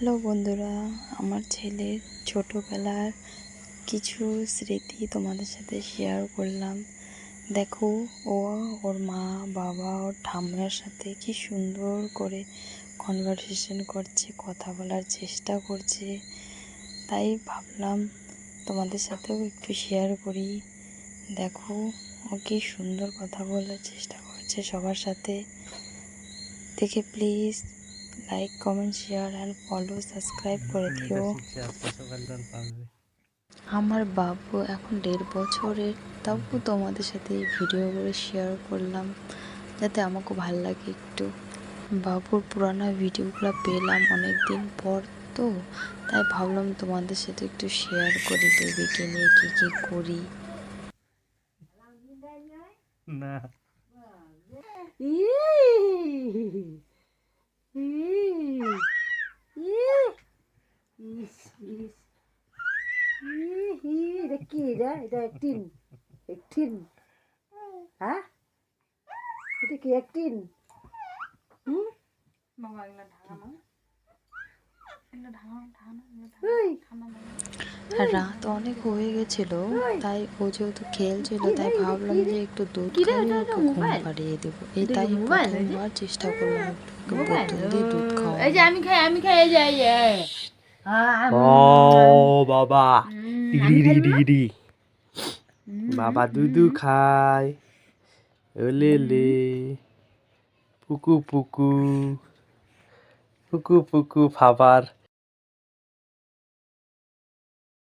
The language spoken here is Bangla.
হ্যালো বন্ধুরা, আমার ছেলের ছোটোবেলার কিছু স্মৃতি তোমাদের সাথে শেয়ার করলাম। দেখো, ও ওর মা বাবা ওর ঠাম্মার সাথে কি সুন্দর করে কনভারসেশন করছে, কথা বলার চেষ্টা করছে। তাই ভাবলাম তোমাদের সাথেও একটু শেয়ার করি। দেখো, ও কি সুন্দর কথা বলার চেষ্টা করছে সবার সাথে। দেখে please like, comment, share and follow, subscribe করে দিও। আমার বাবু এখন 1.5 বছরের, তাও তোমাদের সাথে এই ভিডিও করে শেয়ার করলাম যাতে আমাকে ভালো লাগে একটু। বাবুর পুরানো ভিডিওগুলো পেলাম অনেক দিন পর, তো তাই ভাবলাম তোমাদের সাথে একটু শেয়ার করি বেবিকে নিয়ে কী কী করি। না এটা কি? এটা একটিন একটিন হ্যাঁ, এটা কি একটিন? রাত অনেক হয়ে গেছিল, তাই ও যেহেতু খেলছিল তাই ভাবলাম যে একটু দুধ খাইয়ে ওকে ঘুম পাড়িয়ে দেবো। এই তাই প্রথমবার চেষ্টা করলাম একটু বোতল দিয়ে দুধ খাওয়া। আমি খাই যাই। ও বাবা ডিগি বাবা দুধু খায়, ওলে লে পুকু পুকু পুকু পুকু বাবার